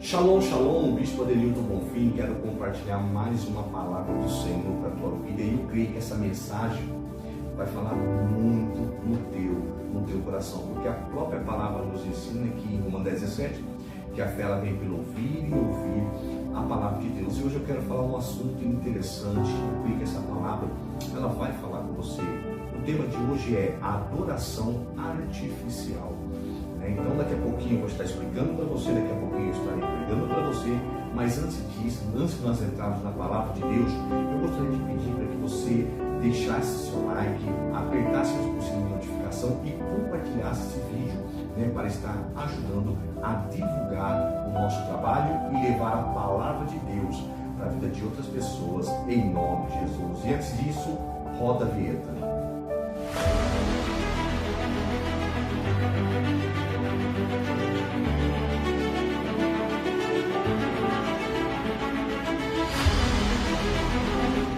Shalom, shalom, Bispo Adelilton Bonfim, quero compartilhar mais uma palavra do Senhor para a tua vida e eu creio que essa mensagem vai falar muito no teu coração, porque a própria palavra nos ensina que em Romanos 10:17, que a fé ela vem pelo ouvir e ouvir a palavra de Deus. E hoje eu quero falar um assunto interessante, eu creio que essa palavra ela vai falar com você. O tema de hoje é adoração artificial. Então daqui a pouquinho eu vou estar explicando para você, daqui a pouquinho eu estarei pregando para você, mas antes disso, antes de nós entrarmos na palavra de Deus, eu gostaria de pedir para que você deixasse seu like, apertasse o sininho de notificação e compartilhasse esse vídeo, para estar ajudando a divulgar o nosso trabalho e levar a palavra de Deus para a vida de outras pessoas, em nome de Jesus. E antes disso, roda a vinheta.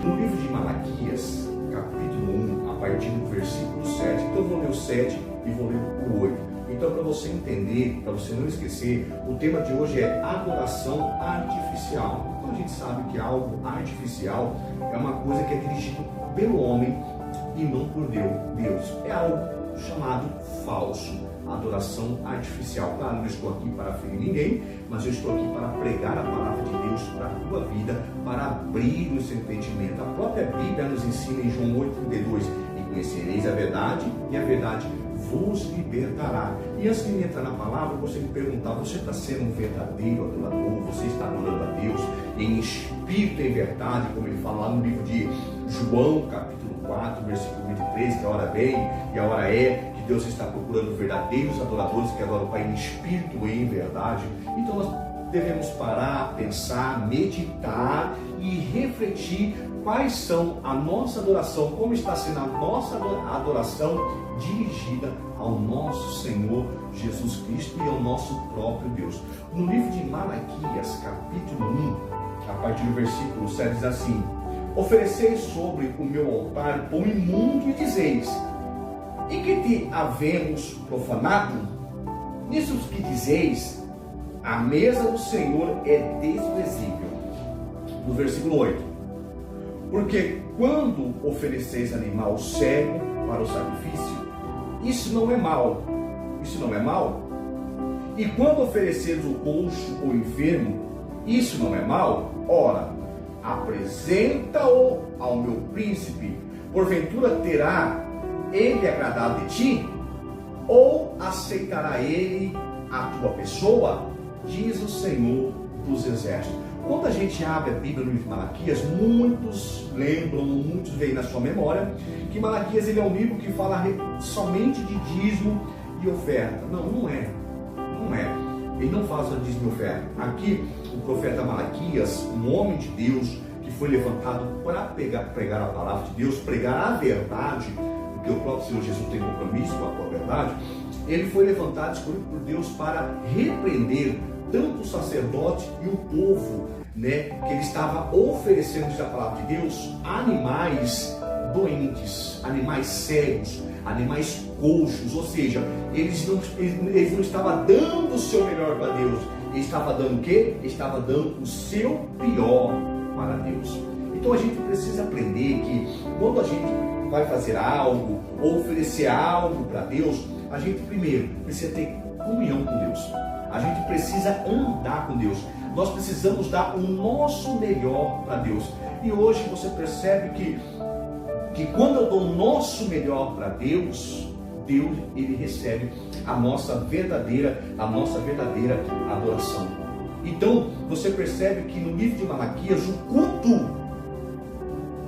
No livro de Malaquias, capítulo 1, a partir do versículo 7, então eu vou ler o 7 e vou ler o 8. Então, para você entender, para você não esquecer, o tema de hoje é adoração artificial. Então a gente sabe que algo artificial é uma coisa que é dirigido pelo homem e não por Deus. É algo chamado falso, adoração artificial. Claro, não estou aqui para ferir ninguém, mas eu estou aqui para pregar a palavra de Deus para a tua vida, para abrir o seu entendimento. A própria Bíblia nos ensina em João 8,32: e conhecereis a verdade, e a verdade vos libertará. E antes de entrar na palavra, eu gostaria de perguntar: você está sendo um verdadeiro adorador? Você está adorando a Deus em espírito e em verdade, como ele fala lá no livro de João, capítulo 4, versículo 23, que a hora vem e a hora é que Deus está procurando verdadeiros adoradores que adoram o Pai em espírito e em verdade. Então nós devemos parar, pensar, meditar e refletir quais são a nossa adoração, como está sendo a nossa adoração dirigida ao nosso Senhor Jesus Cristo e ao nosso próprio Deus. No livro de Malaquias, capítulo 1, a partir do versículo 7, diz assim: ofereceis sobre o meu altar pão imundo e dizeis: e que te havemos profanado? Nisso que dizeis, a mesa do Senhor é desprezível. No versículo 8: porque quando ofereceis animal cego para o sacrifício, isso não é mal. Isso não é mal? E quando ofereceis o coxo ou enfermo, isso não é mal? Ora, apresenta-o ao meu príncipe. Porventura terá ele agradado de ti? Ou aceitará ele a tua pessoa? Diz o Senhor dos Exércitos. Quando a gente abre a Bíblia no livro de Malaquias, muitos lembram, muitos veem na sua memória que Malaquias ele é um livro que fala somente de dízimo e oferta. Não é. Ele não fala só de dízimo e oferta. Aqui, o profeta Malaquias, um homem de Deus que foi levantado para pregar a palavra de Deus, pregar a verdade, porque o próprio Senhor Jesus tem compromisso com a própria verdade, ele foi levantado, escolhido por Deus para repreender tanto o sacerdote e o povo, que ele estava oferecendo, diz a palavra de Deus, animais doentes, animais cegos, animais coxos, ou seja, eles não estavam dando o seu melhor para Deus, ele estava dando o quê? Ele estava dando o seu pior para Deus. Então a gente precisa aprender que quando a gente vai fazer algo, ou oferecer algo para Deus, a gente primeiro precisa ter comunhão com Deus. A gente precisa andar com Deus. Nós precisamos dar o nosso melhor para Deus. E hoje você percebe que quando eu dou o nosso melhor para Deus, Deus ele recebe a nossa verdadeira adoração. Então você percebe que no livro de Malaquias o culto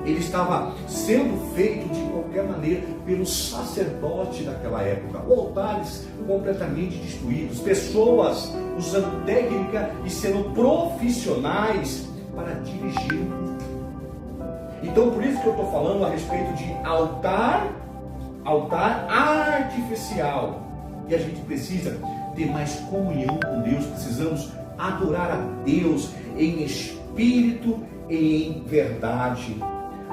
ele estava sendo feito de qualquer maneira pelo sacerdote daquela época. Altares completamente destruídos, pessoas usando técnica e sendo profissionais para dirigir o culto. Então por isso que eu estou falando a respeito de altar artificial. E a gente precisa ter mais comunhão com Deus, precisamos adorar a Deus em espírito e em verdade.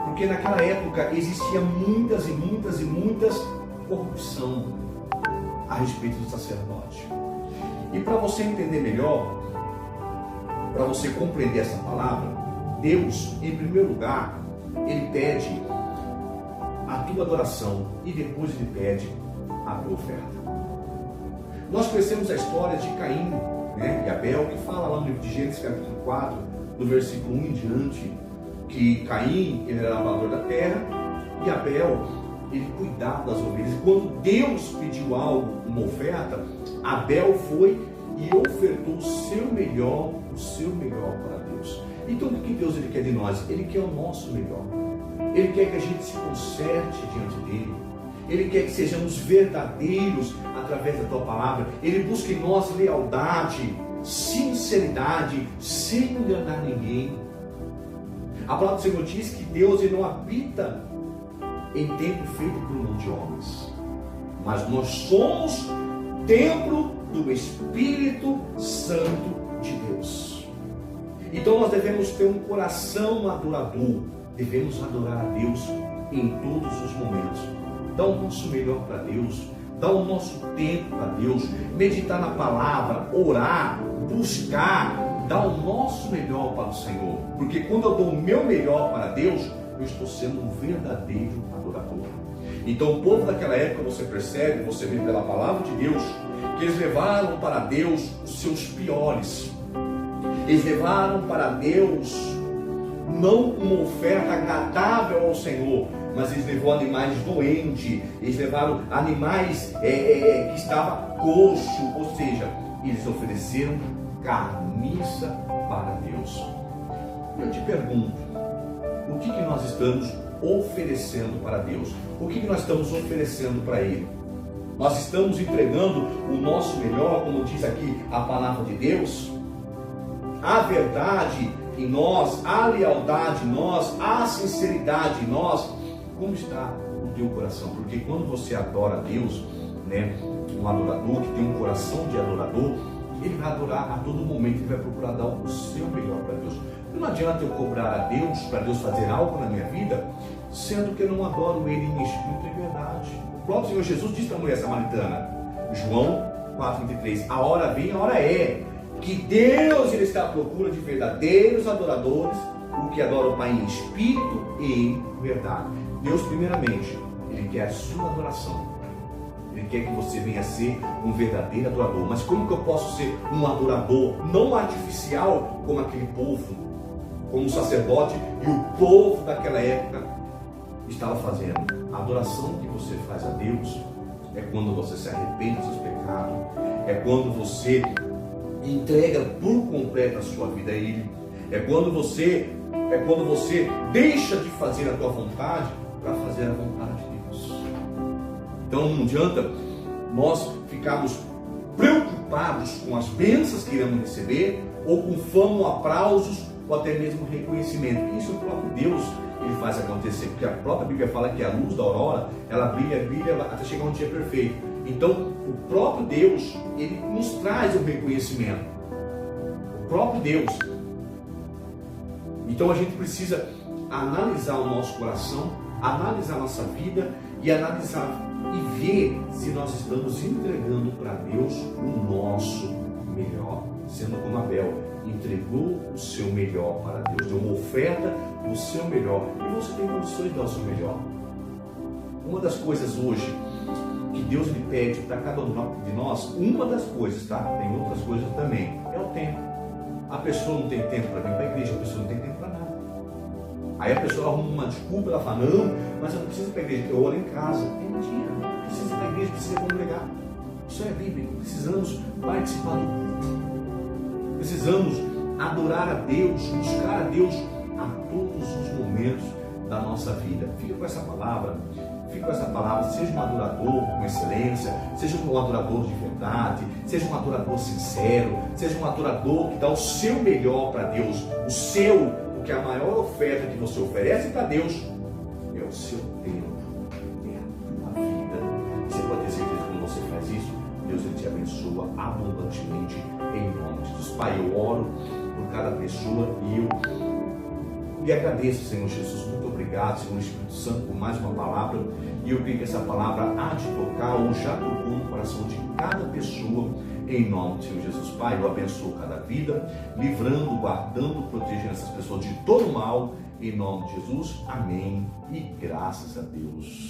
Porque naquela época existia muitas corrupção a respeito do sacerdote. E para você entender melhor, para você compreender essa palavra, Deus, em primeiro lugar, Ele pede a tua adoração e depois Ele pede a tua oferta. Nós conhecemos a história de Caim, né, e Abel, que fala lá no livro de Gênesis capítulo 4, do versículo 1 em diante, que Caim, ele era lavrador da terra, e Abel, ele cuidava das ovelhas. Quando Deus pediu algo, uma oferta, Abel foi e ofertou o seu melhor para Deus. Então o que Deus ele quer de nós? Ele quer o nosso melhor. Ele quer que a gente se conserte diante dele. Ele quer que sejamos verdadeiros através da tua palavra. Ele busca em nós lealdade, sinceridade, sem enganar ninguém. A palavra do Senhor diz que Deus ele não habita em templo feito por mão de homens, mas nós somos templo do Espírito Santo de Deus. Então nós devemos ter um coração adorador, devemos adorar a Deus em todos os momentos, dar o nosso melhor para Deus, dar o nosso tempo para Deus, meditar na palavra, orar, buscar, dar o nosso melhor para o Senhor, porque quando eu dou o meu melhor para Deus, eu estou sendo um verdadeiro adorador. Então o povo daquela época, você percebe, você vê pela palavra de Deus, que eles levaram para Deus os seus piores. Eles levaram para Deus não uma oferta agradável ao Senhor, mas eles levaram animais doentes, eles levaram animais que estavam coxos, ou seja, eles ofereceram carniça para Deus. Eu te pergunto, o que nós estamos oferecendo para Deus? O que nós estamos oferecendo para Ele? Nós estamos entregando o nosso melhor, como diz aqui a palavra de Deus? A verdade em nós, a lealdade em nós, a sinceridade em nós, como está o teu coração? Porque quando você adora a Deus, né, um adorador que tem um coração de adorador, ele vai adorar a todo momento, ele vai procurar dar o seu melhor para Deus. Não adianta eu cobrar a Deus, para Deus fazer algo na minha vida, sendo que eu não adoro Ele em espírito e verdade. O próprio Senhor Jesus disse para a mulher samaritana, João 4,33, a hora vem, a hora é, que Deus ele está à procura de verdadeiros adoradores, o que adora o Pai em espírito e em verdade. Deus, primeiramente, Ele quer a sua adoração. Ele quer que você venha a ser um verdadeiro adorador. Mas como que eu posso ser um adorador não artificial como aquele povo, como o sacerdote e o povo daquela época estava fazendo? A adoração que você faz a Deus é quando você se arrepende dos seus pecados, é quando você entrega por completo a sua vida a Ele, é quando você deixa de fazer a tua vontade para fazer a vontade de Deus. Então não adianta nós ficarmos preocupados com as bênçãos que iremos receber, ou com fama, ou aplausos, ou até mesmo reconhecimento. Isso o próprio Deus ele faz acontecer, porque a própria Bíblia fala que a luz da aurora, ela brilha até chegar um dia perfeito. Então o próprio Deus, ele nos traz o reconhecimento. O próprio Deus. Então a gente precisa analisar o nosso coração, analisar a nossa vida e analisar e ver se nós estamos entregando para Deus o nosso melhor, sendo como Abel entregou o seu melhor para Deus, deu uma oferta do seu melhor, e você tem condições de dar o seu melhor. Uma das coisas hoje que Deus lhe pede para cada um de nós, uma das coisas, tá? Tem outras coisas também, é o tempo. A pessoa não tem tempo para vir para a igreja, a pessoa não tem tempo para nada. Aí a pessoa arruma uma desculpa, ela fala, não, mas eu não preciso ir para a igreja, eu oro em casa. É mentira, não precisa ir para a igreja, precisa congregar. Isso é bíblico, precisamos participar do culto. Precisamos adorar a Deus, buscar a Deus a todos os momentos da nossa vida. Fica com essa palavra, seja um adorador com excelência, seja um adorador de verdade, seja um adorador sincero, seja um adorador que dá o seu melhor para Deus, porque a maior oferta que você oferece para Deus é o seu tempo, é a tua vida. Você pode ter certeza que quando você faz isso, Deus ele te abençoa abundantemente em nome de Jesus. Pai, eu oro por cada pessoa e eu lhe agradeço, Senhor Jesus. Muito obrigado, Senhor Espírito Santo, por mais uma palavra. E eu creio que essa palavra há de tocar ou já tocou no coração de cada pessoa Em nome do Senhor Jesus, Pai, eu abençoo cada vida, livrando, guardando, protegendo essas pessoas de todo mal. Em nome de Jesus, amém e graças a Deus.